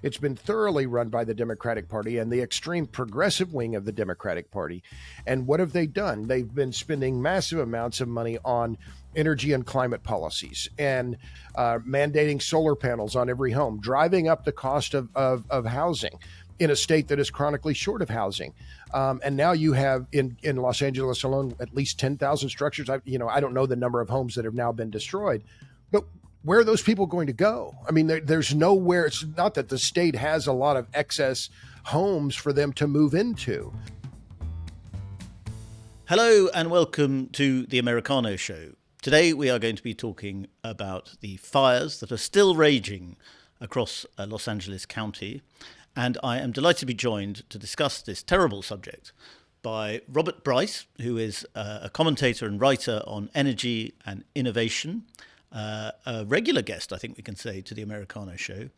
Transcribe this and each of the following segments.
It's been thoroughly run by the Democratic Party and the extreme progressive wing of the Democratic Party. And what have they done? They've been spending massive amounts of money on energy and climate policies and mandating solar panels on every home, driving up the cost of housing in a state that is chronically short of housing. And now you have in Los Angeles alone at least 10,000 structures. I don't know the number of homes that have now been destroyed, but where are those people going to go? I mean, there's nowhere. It's not that the state has a lot of excess homes for them to move into. Hello and welcome to the Americano Show. Today we are going to be talking about the fires that are still raging across Los Angeles County. And I am delighted to be joined to discuss this terrible subject by Robert Bryce, who is a commentator and writer on energy and innovation, a regular guest, I think we can say, to the Americano Show,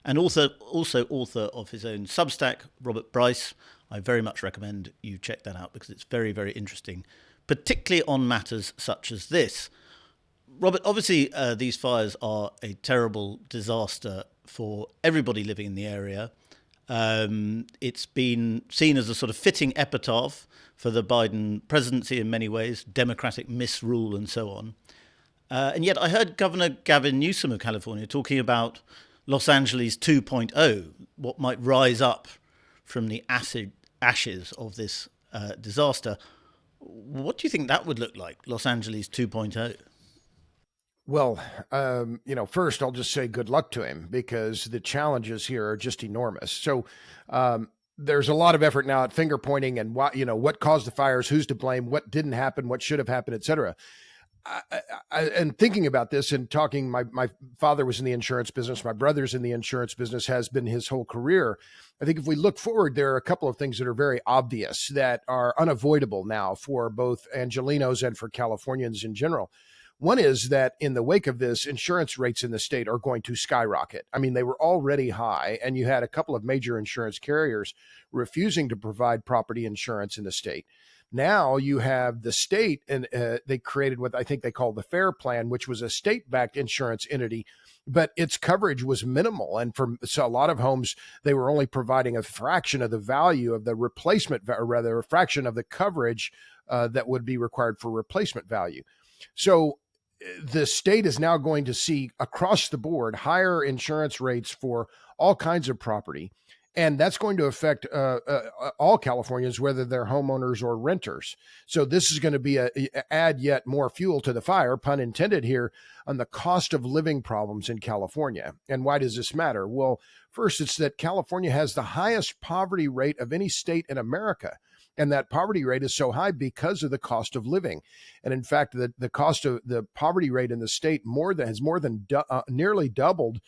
and also author of his own Substack, Robert Bryce. I very much recommend you check that out because it's very, very interesting, particularly on matters such as this. Robert, obviously these fires are a terrible disaster for everybody living in the area. It's been seen as a sort of fitting epitaph for the Biden presidency in many ways, democratic misrule and so on. And yet I heard Governor Gavin Newsom of California talking about Los Angeles 2.0, what might rise up from the ashes of this disaster. What do you think that would look like, Los Angeles 2.0? Well, first I'll just say good luck to him because the challenges here are just enormous. So there's a lot of effort now at finger pointing and what caused the fires, who's to blame, what didn't happen, what should have happened, et cetera. And thinking about this and talking, my father was in the insurance business. My brother's in the insurance business, has been his whole career. I think if we look forward, there are a couple of things that are very obvious that are unavoidable now for both Angelenos and for Californians in general. One is that in the wake of this, insurance rates in the state are going to skyrocket. I mean, they were already high, and you had a couple of major insurance carriers refusing to provide property insurance in the state. Now you have the state, and they created what I think they call the FAIR Plan, which was a state-backed insurance entity, but its coverage was minimal. And so a lot of homes, they were only providing a fraction of the value of the replacement, or rather a fraction of the coverage that would be required for replacement value. So the state is now going to see across the board higher insurance rates for all kinds of property. And that's going to affect all Californians, whether they're homeowners or renters. So this is going to be add yet more fuel to the fire, pun intended here, on the cost of living problems in California. And why does this matter? Well, first, it's that California has the highest poverty rate of any state in America. And that poverty rate is so high because of the cost of living. And in fact, the cost of the poverty rate in the state has nearly doubled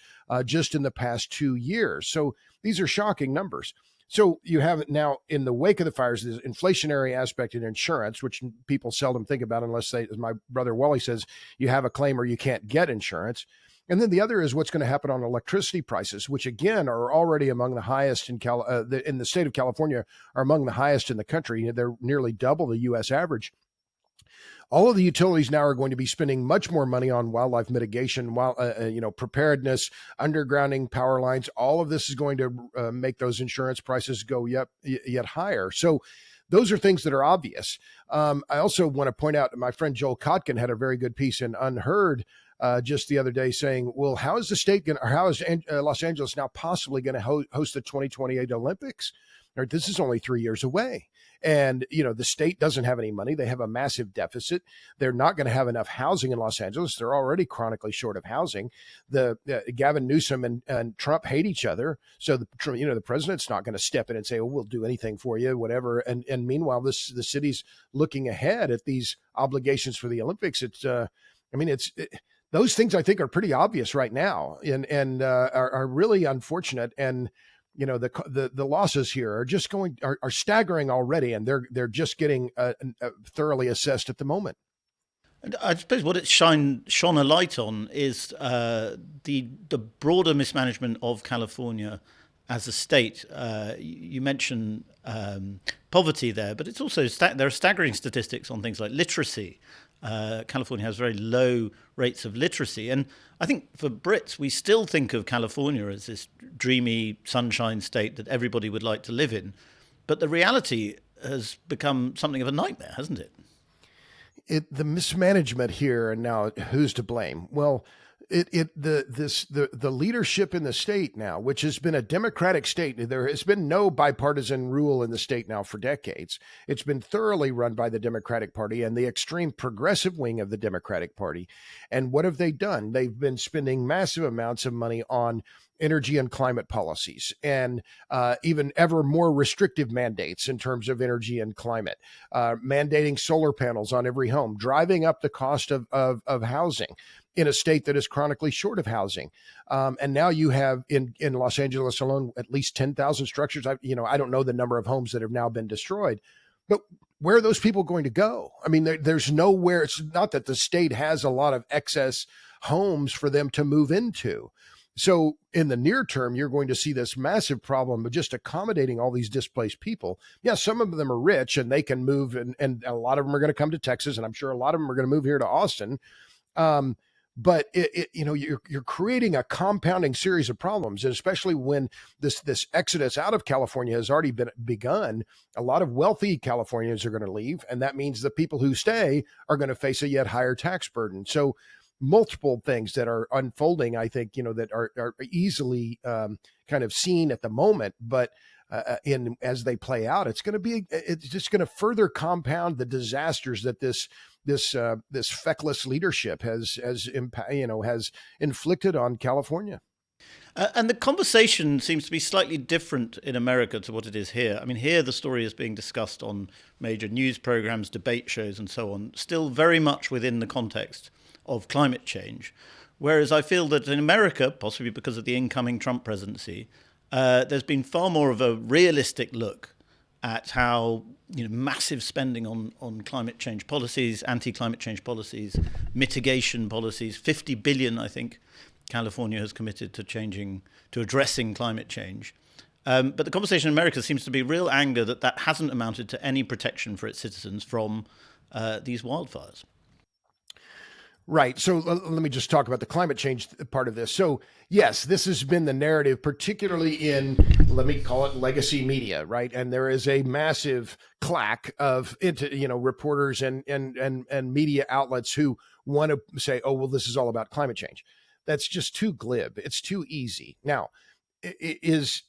just in the past 2 years. So these are shocking numbers. So you have now, in the wake of the fires, this inflationary aspect in insurance, which people seldom think about unless they, as my brother Wally says, you have a claim or you can't get insurance. And then the other is what's going to happen on electricity prices, which again are already among the highest in the state of California, are among the highest in the country. They're nearly double the U.S. average. All of the utilities now are going to be spending much more money on wildlife mitigation, preparedness, undergrounding power lines. All of this is going to make those insurance prices go yet higher. So those are things that are obvious. I also want to point out that my friend Joel Kotkin had a very good piece in Unheard just the other day saying, well, how is the state going, or how is Los Angeles now possibly going to host the 2028 Olympics? Or this is only 3 years away. And, the state doesn't have any money. They have a massive deficit. They're not going to have enough housing in Los Angeles. They're already chronically short of housing. Gavin Newsom and Trump hate each other. So, the president's not going to step in and say, oh, we'll do anything for you, whatever. And meanwhile, the city's looking ahead at these obligations for the Olympics. Those things I think are pretty obvious right now and are really unfortunate. And the losses here are staggering already, and they're just getting thoroughly assessed at the moment. And I suppose what it's shone a light on is the broader mismanagement of California as a state. You mentioned poverty there, but it's also there are staggering statistics on things like literacy. California has very low rates of literacy. And I think for Brits, we still think of California as this dreamy sunshine state that everybody would like to live in. But the reality has become something of a nightmare, hasn't it? The mismanagement here, and now who's to blame? Well, the leadership in the state now, which has been a Democratic state, there has been no bipartisan rule in the state now for decades. It's been thoroughly run by the Democratic Party and the extreme progressive wing of the Democratic Party. And what have they done? They've been spending massive amounts of money on energy and climate policies, and even ever more restrictive mandates in terms of energy and climate, mandating solar panels on every home, driving up the cost of housing in a state that is chronically short of housing. And now you have in Los Angeles alone, at least 10,000 structures. I don't know the number of homes that have now been destroyed, but where are those people going to go? I mean, there's nowhere. It's not that the state has a lot of excess homes for them to move into. So in the near term, you're going to see this massive problem of just accommodating all these displaced people. Yeah, some of them are rich and they can move, and a lot of them are going to come to Texas, and I'm sure a lot of them are going to move here to Austin. But you're creating a compounding series of problems, and especially when this exodus out of California has already begun. A lot of wealthy Californians are going to leave, and that means the people who stay are going to face a yet higher tax burden. So multiple things that are unfolding, I think, that are easily kind of seen at the moment, but as they play out, it's just going to further compound the disasters that this feckless leadership has inflicted on California. And the conversation seems to be slightly different in America to what it is here. I mean, here the story is being discussed on major news programs, debate shows, and so on, still very much within the context of climate change. Whereas I feel that in America, possibly because of the incoming Trump presidency, there's been far more of a realistic look at how massive spending on climate change policies, anti-climate change policies, mitigation policies, 50 billion, I think, California has committed to addressing climate change. But the conversation in America seems to be real anger that hasn't amounted to any protection for its citizens from these wildfires. Right. So let me just talk about the climate change part of this. So yes, this has been the narrative, particularly in, let me call it legacy media, right? And there is a massive clack of reporters and media outlets who want to say, oh, well, this is all about climate change. That's just too glib. It's too easy. Now, this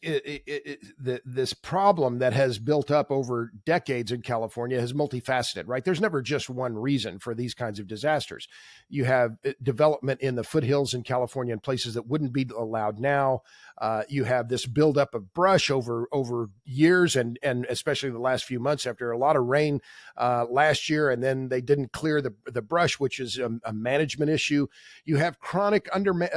problem that has built up over decades in California is multifaceted, right? There's never just one reason for these kinds of disasters. You have development in the foothills in California in places that wouldn't be allowed now. You have this buildup of brush over years, and especially the last few months after a lot of rain last year, and then they didn't clear the brush, which is a management issue. You have chronic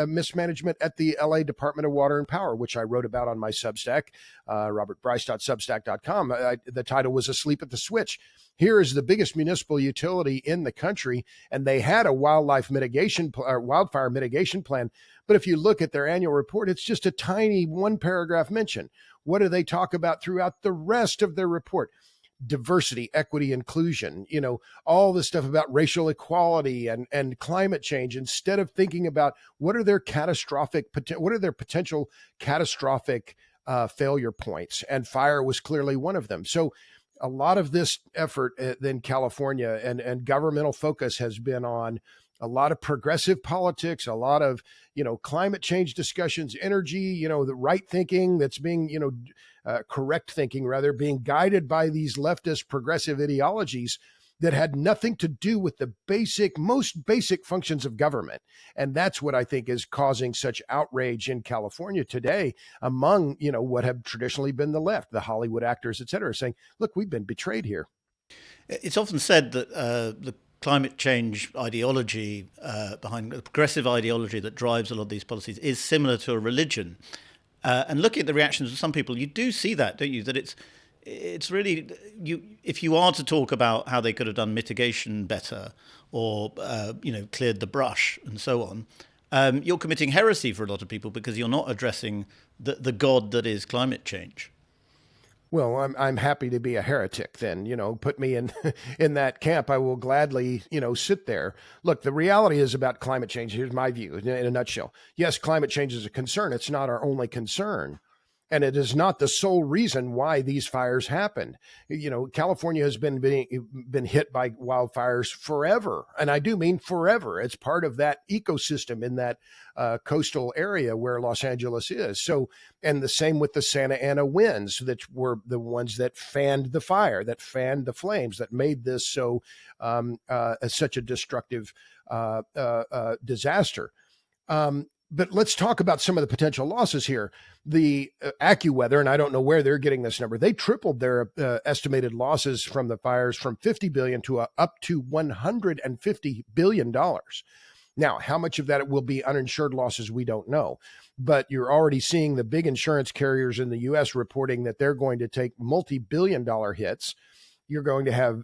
mismanagement at the LA Department of Water and Power, which I wrote about on my Substack, robertbryce.substack.com. The title was Asleep at the Switch. Here is the biggest municipal utility in the country, and they had a wildfire mitigation plan. But if you look at their annual report, it's just a tiny one-paragraph mention. What do they talk about throughout the rest of their report? Diversity, equity, inclusion, all this stuff about racial equality and climate change, instead of thinking about what are their potential catastrophic failure points. And fire was clearly one of them. So a lot of this effort in California and governmental focus has been on a lot of progressive politics, a lot of, climate change discussions, energy, the right thinking that's being, correct thinking rather, being guided by these leftist progressive ideologies that had nothing to do with the most basic functions of government. And that's what I think is causing such outrage in California today among, what have traditionally been the left, the Hollywood actors, et cetera, saying, look, we've been betrayed here. It's often said that the climate change ideology behind the progressive ideology that drives a lot of these policies is similar to a religion. And looking at the reactions of some people, you do see that, don't you? That it's really, if you are to talk about how they could have done mitigation better or, cleared the brush and so on, you're committing heresy for a lot of people because you're not addressing the God that is climate change. Well, I'm happy to be a heretic then, put me in in that camp. I will gladly, sit there. Look, the reality is about climate change. Here's my view in a nutshell. Yes, climate change is a concern. It's not our only concern. And it is not the sole reason why these fires happened. California has been hit by wildfires forever, and I do mean forever. It's part of that ecosystem in that coastal area where Los Angeles is. So, and the same with the Santa Ana winds, that were the ones that fanned the fire, that fanned the flames, that made this so such a destructive disaster. But let's talk about some of the potential losses here. The AccuWeather, and I don't know where they're getting this number, they tripled their estimated losses from the fires from $50 billion to up to $150 billion. Now, how much of that will be uninsured losses, we don't know. But you're already seeing the big insurance carriers in the U.S. reporting that they're going to take multi-billion-dollar hits. You're going to have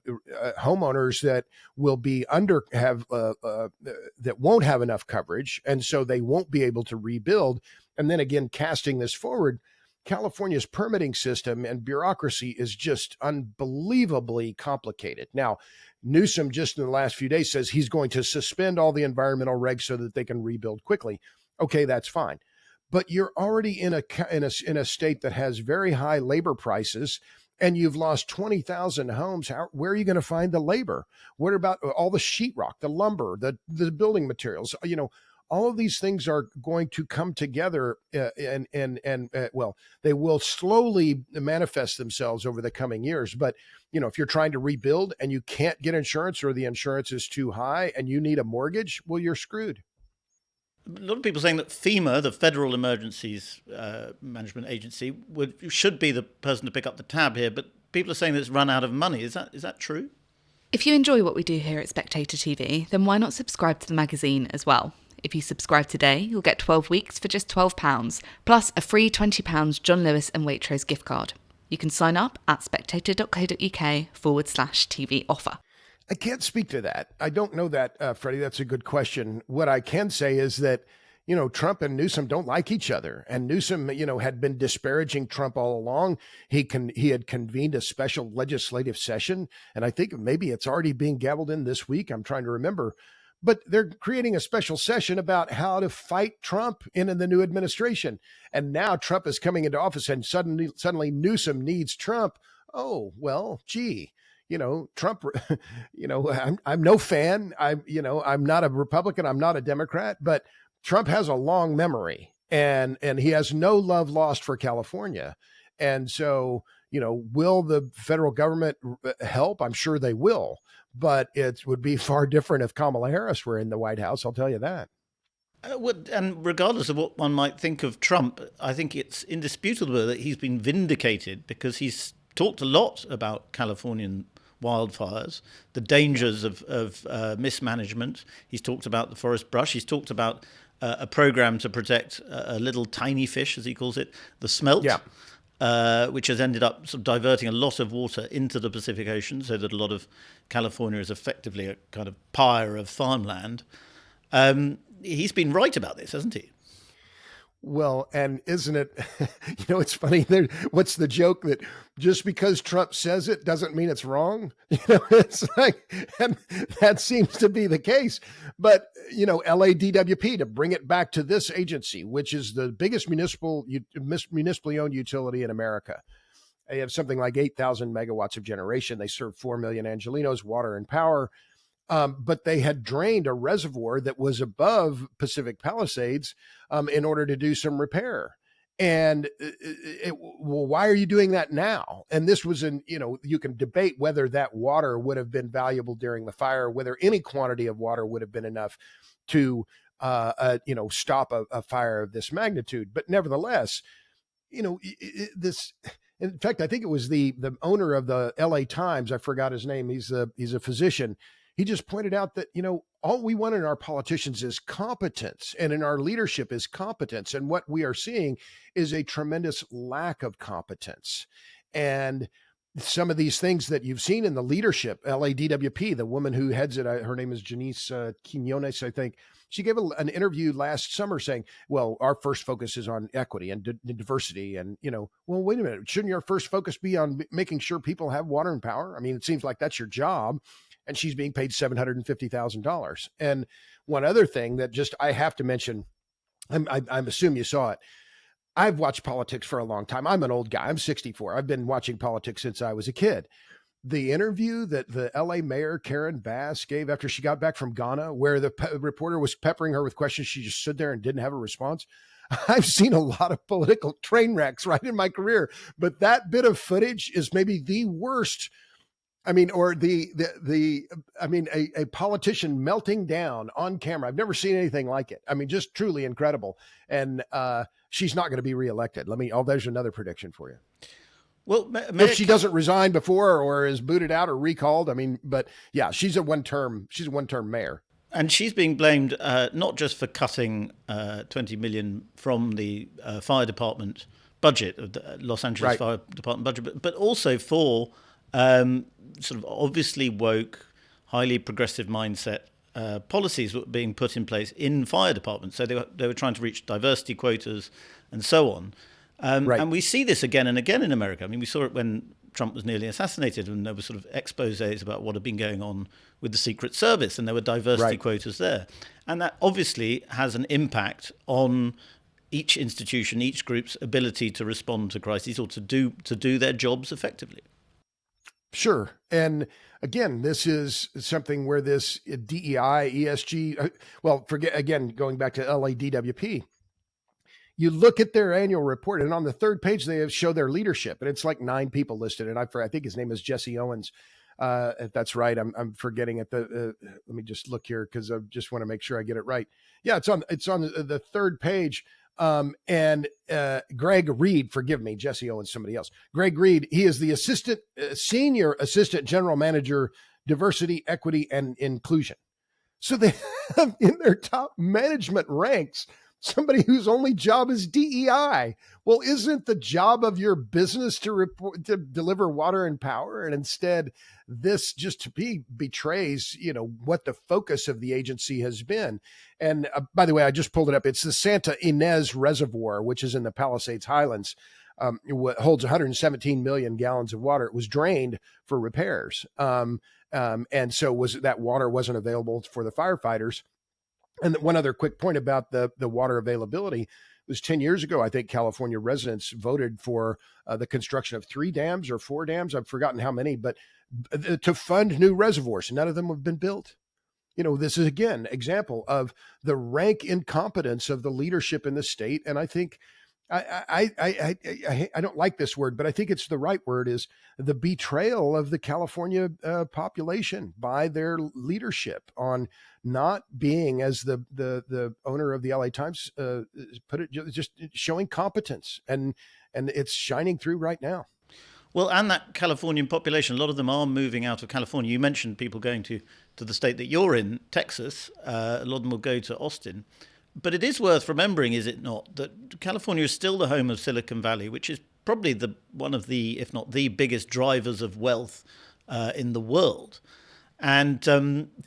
homeowners that will be that won't have enough coverage, and so they won't be able to rebuild. And then again, casting this forward, California's permitting system and bureaucracy is just unbelievably complicated. Now, Newsom just in the last few days says he's going to suspend all the environmental regs so that they can rebuild quickly. Okay, that's fine. But you're already in a state that has very high labor prices, and you've lost 20,000 homes. Where are you going to find the labor? What about all the sheetrock, the lumber, the building materials? All of these things are going to come together, and they will slowly manifest themselves over the coming years. But if you're trying to rebuild and you can't get insurance, or the insurance is too high and you need a mortgage, well, you're screwed. A lot of people saying that FEMA, the Federal Emergencies Management Agency, should be the person to pick up the tab here, but people are saying that it's run out of money. Is that true? If you enjoy what we do here at Spectator TV, then why not subscribe to the magazine as well? If you subscribe today, you'll get 12 weeks for just £12, plus a free £20 John Lewis and Waitrose gift card. You can sign up at spectator.co.uk/TV offer. I can't speak to that. I don't know that, Freddie. That's a good question. What I can say is that, Trump and Newsom don't like each other. And Newsom, had been disparaging Trump all along. He had convened a special legislative session, and I think maybe it's already being gavelled in this week. I'm trying to remember. But they're creating a special session about how to fight Trump in the new administration. And now Trump is coming into office, and suddenly Newsom needs Trump. Oh, well, gee. Trump, I'm no fan. I'm not a Republican. I'm not a Democrat, but Trump has a long memory, and he has no love lost for California. And so, will the federal government help? I'm sure they will, but it would be far different if Kamala Harris were in the White House. I'll tell you that. And regardless of what one might think of Trump, I think it's indisputable that he's been vindicated, because he's talked a lot about Californian wildfires, the dangers of mismanagement. He's talked about the forest brush. He's talked about a program to protect a little tiny fish, as he calls it, the smelt, which has ended up sort of diverting a lot of water into the Pacific Ocean, so that a lot of California is effectively a kind of pyre of farmland. He's been right about this, hasn't he? Well, and isn't it, it's funny. What's the joke that just because Trump says it doesn't mean it's wrong? It's like, and that seems to be the case. But, LADWP, to bring it back to this agency, which is the biggest municipally owned utility in America. They have something like 8,000 megawatts of generation. They serve 4 million Angelinos, water and power. But they had drained a reservoir that was above Pacific Palisades in order to do some repair. And why are you doing that now? And this was you can debate whether that water would have been valuable during the fire, whether any quantity of water would have been enough to, stop a fire of this magnitude. But nevertheless, this. In fact, I think it was the owner of the LA Times. I forgot his name. He's a physician. He just pointed out that, all we want in our politicians is competence, and in our leadership is competence. And what we are seeing is a tremendous lack of competence. And, some of these things that you've seen in the leadership, LADWP, the woman who heads it, her name is Janice Quinones, I think. She gave an interview last summer saying, well, our first focus is on equity and diversity. And, well, wait a minute. Shouldn't your first focus be on making sure people have water and power? I mean, it seems like that's your job. And she's being paid $750,000. And one other thing that just I have to mention, I assume you saw it. I've watched politics for a long time. I'm an old guy. I'm 64. I've been watching politics since I was a kid. The interview that the LA mayor, Karen Bass, gave after she got back from Ghana, where the reporter was peppering her with questions, she just stood there and didn't have a response. I've seen a lot of political train wrecks right in my career, but that bit of footage is maybe the worst. I mean, or a politician melting down on camera. I've never seen anything like it. I mean, just truly incredible. And she's not going to be reelected. There's another prediction for you. Well, if she doesn't resign before or is booted out or recalled, but yeah, she's a one-term mayor. And she's being blamed not just for cutting $20 million from the fire department budget, of the Los Angeles Fire Department budget, but also for sort of obviously woke, highly progressive mindset policies were being put in place in fire departments. So they were trying to reach diversity quotas and so on. And we see this again and again in America. I mean, we saw it when Trump was nearly assassinated, and there were sort of exposés about what had been going on with the Secret Service, and there were diversity quotas there. And that obviously has an impact on each institution, each group's ability to respond to crises or to do their jobs effectively. Sure. And again, this is something where this DEI, ESG, going back to LADWP, you look at their annual report, and on the third page, they show their leadership, and it's like 9 people listed. And I think his name is Jesse Owens. If that's right. I'm forgetting it. Let me just look here, because I just want to make sure I get it right. Yeah, it's on the third page. And Greg Reed, forgive me, Jesse Owens, somebody else. Greg Reed, he is the senior assistant general manager, diversity, equity, and inclusion. So they have in their top management ranks somebody whose only job is DEI. Well, isn't the job of your business to deliver water and power? And instead, this just betrays, what the focus of the agency has been. And by the way, I just pulled it up. It's the Santa Ynez Reservoir, which is in the Palisades Highlands. It holds 117 million gallons of water. It was drained for repairs. And so that water wasn't available for the firefighters. And one other quick point about the water availability, it was 10 years ago, I think California residents voted for the construction of 3 dams or 4 dams. I've forgotten how many, but to fund new reservoirs. None of them have been built. This is, again, example of the rank incompetence of the leadership in the state. And I think I don't like this word, but I think it's the right word, is the betrayal of the California population by their leadership on not being, as the owner of the LA Times put it, just showing competence, and it's shining through right now. Well, and that Californian population, a lot of them are moving out of California. You mentioned people going to the state that you're in, Texas. A lot of them will go to Austin. But it is worth remembering, is it not, that California is still the home of Silicon Valley, which is probably one of the, if not the biggest drivers of wealth in the world. And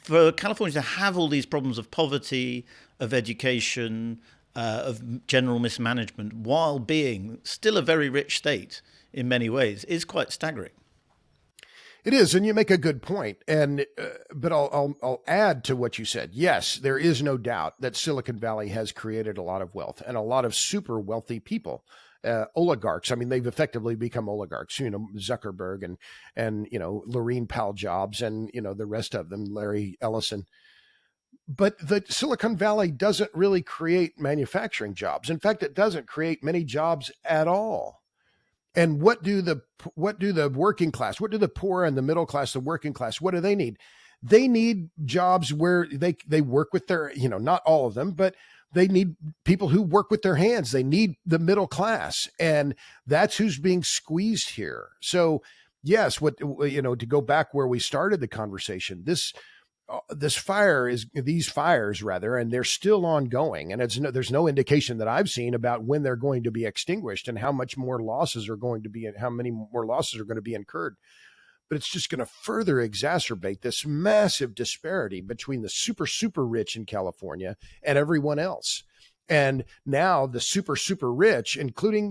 for California to have all these problems of poverty, of education, of general mismanagement, while being still a very rich state in many ways, is quite staggering. It is, and you make a good point. And but I'll add to what you said. Yes, there is no doubt that Silicon Valley has created a lot of wealth and a lot of super wealthy people, oligarchs. I mean, they've effectively become oligarchs. Zuckerberg and Laurene Powell Jobs and the rest of them, Larry Ellison. But the Silicon Valley doesn't really create manufacturing jobs. In fact, it doesn't create many jobs at all. And what do the working class, what do the poor and the middle class, the working class, what do they need? They need jobs where they work with their, not all of them, but they need people who work with their hands. They need the middle class, and that's who's being squeezed here. So yes, to go back where we started the conversation, this these fires rather, and they're still ongoing. And there's no indication that I've seen about when they're going to be extinguished and how much more losses are going to be, and how many more losses are going to be incurred. But it's just going to further exacerbate this massive disparity between the super, super rich in California and everyone else. And now the super, super rich, including,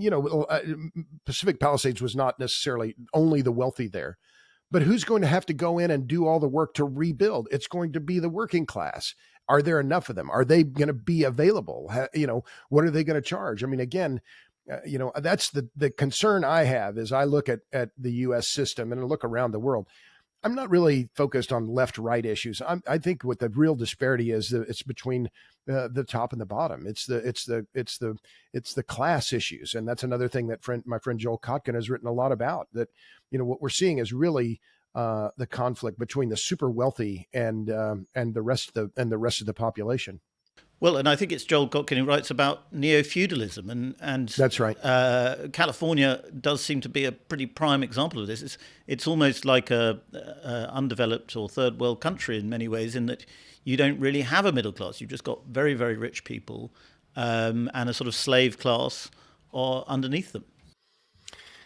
Pacific Palisades was not necessarily only the wealthy there, but who's going to have to go in and do all the work to rebuild? It's going to be the working class. Are there enough of them? Are they going to be available? What are they going to charge? I mean, again, that's the concern I have as I look at the U.S. system and I look around the world. I'm not really focused on left-right issues. I think what the real disparity is, it's between the top and the bottom. It's the class issues, and that's another thing that my friend Joel Kotkin has written a lot about. That what we're seeing is really the conflict between the super wealthy and the rest of the population. Well, and I think it's Joel Kotkin who writes about neo-feudalism, and that's right. California does seem to be a pretty prime example of this. It's almost like a undeveloped or third world country in many ways, in that you don't really have a middle class. You've just got very, very rich people and a sort of slave class or underneath them.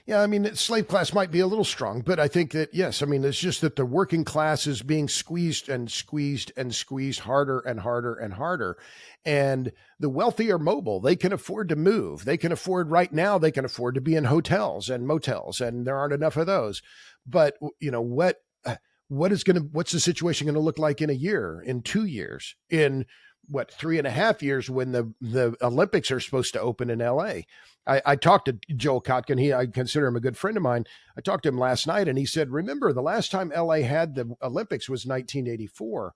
Yeah, I mean, slave class might be a little strong, but I think that, yes, I mean, it's just that the working class is being squeezed and squeezed and squeezed harder and harder and harder. And the wealthy are mobile. They can afford to move. They can afford right now, they can afford to be in hotels and motels, and there aren't enough of those. But, what's the situation going to look like in a year, in 2 years, in 3.5 years when the Olympics are supposed to open in LA? I talked to Joel Kotkin. I consider him a good friend of mine. I talked to him last night, and he said, remember, the last time LA had the Olympics was 1984.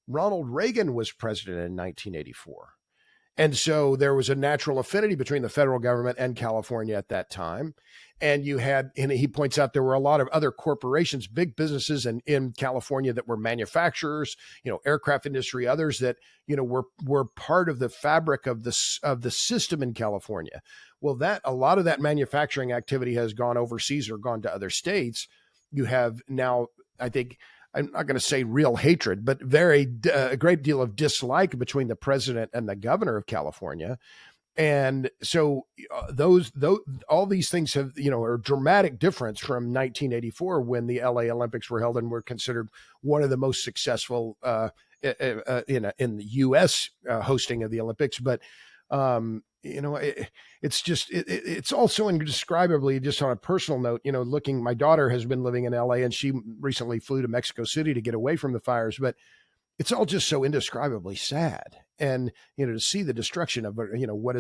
Ronald Reagan was president in 1984. And so there was a natural affinity between the federal government and California at that time. And he points out there were a lot of other corporations, big businesses in California that were manufacturers, aircraft industry, others that, were part of the fabric of the system in California. Well, a lot of that manufacturing activity has gone overseas or gone to other states. You have now, I think, I'm not going to say real hatred, but a great deal of dislike between the president and the governor of California. And so all these things have, are a dramatic difference from 1984 when the LA Olympics were held and were considered one of the most successful in the U.S. Hosting of the Olympics. But, it's also indescribably, just on a personal note, my daughter has been living in LA and she recently flew to Mexico City to get away from the fires, but it's all just so indescribably sad. And, to see the destruction of, what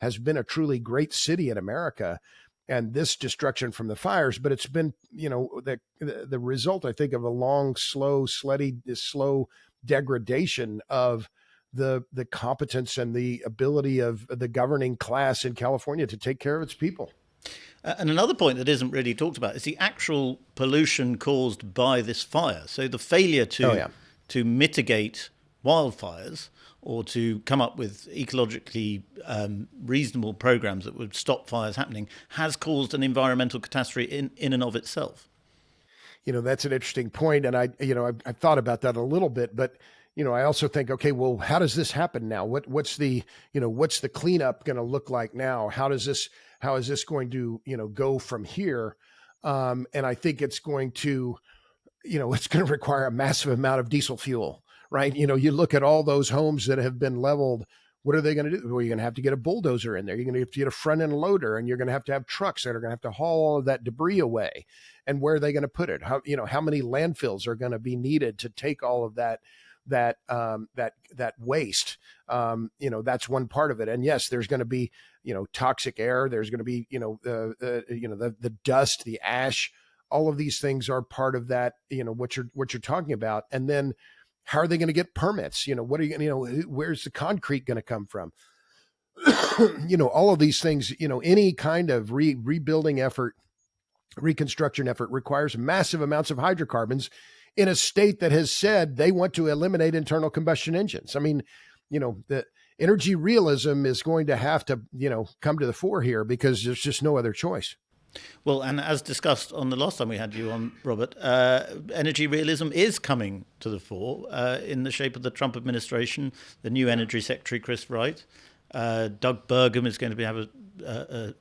has been a truly great city in America, and this destruction from the fires, but it's been, the result, I think, of a long, slow degradation of the competence and the ability of the governing class in California to take care of its people. And another point that isn't really talked about is the actual pollution caused by this fire. So the failure to mitigate wildfires or to come up with ecologically reasonable programs that would stop fires happening has caused an environmental catastrophe in and of itself. That's an interesting point. And I've thought about that a little bit, but I also think, okay, well, how does this happen now? What's the cleanup going to look like now? How is this going to, go from here? And I think it's going to, require a massive amount of diesel fuel, right? You look at all those homes that have been leveled. What are they going to do? Well, you're going to have to get a bulldozer in there. You're going to have to get a front end loader, and you're going to have trucks that are going to have to haul all of that debris away. And where are they going to put it? How many landfills are going to be needed to take all of that waste? That's one part of it. And yes, there's going to be, toxic air. There's going to be, the dust, the ash, all of these things are part of that, what you're talking about. And then how are they going to get permits? What are you, where's the concrete going to come from? All of these things, any kind of rebuilding effort, reconstruction effort requires massive amounts of hydrocarbons in a state that has said they want to eliminate internal combustion engines. I mean, the energy realism is going to have to, come to the fore here because there's just no other choice. Well, and as discussed on the last time we had you on, Robert, energy realism is coming to the fore in the shape of the Trump administration, the new Energy Secretary, Chris Wright. Doug Burgum is going to have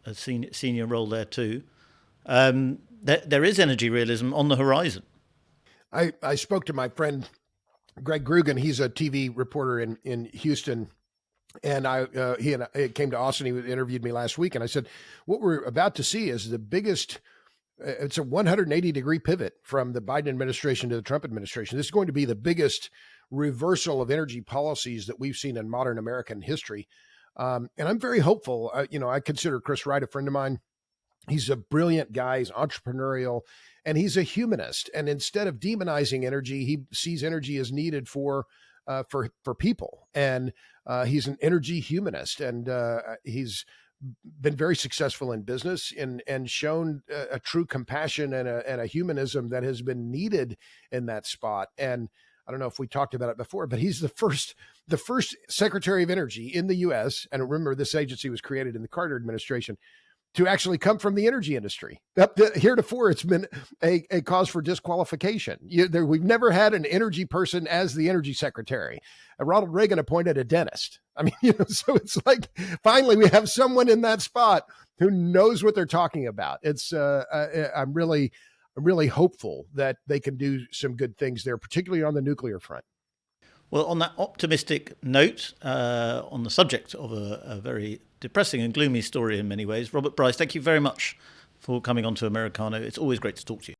a senior role there too. There is energy realism on the horizon. I spoke to my friend Greg Grugan. He's a TV reporter in Houston. And he came to Austin. He interviewed me last week, and I said, what we're about to see is the biggest, it's a 180-degree pivot from the Biden administration to the Trump administration. This is going to be the biggest reversal of energy policies that we've seen in modern American history. And I'm very hopeful. I consider Chris Wright a friend of mine. He's a brilliant guy. He's entrepreneurial, and he's a humanist. And instead of demonizing energy, he sees energy as needed for people. And he's an energy humanist, and he's been very successful in business and shown a true compassion and a humanism that has been needed in that spot. And I don't know if we talked about it before, but he's the first Secretary of Energy in the U.S. And remember, this agency was created in the Carter administration to actually come from the energy industry. Heretofore, it's been a cause for disqualification. We've never had an energy person as the energy secretary. Ronald Reagan appointed a dentist. I mean, so it's like finally we have someone in that spot who knows what they're talking about. It's I'm really hopeful that they can do some good things there, particularly on the nuclear front. Well, on that optimistic note, on the subject of a very depressing and gloomy story in many ways, Robert Bryce, thank you very much for coming on to Americano. It's always great to talk to you.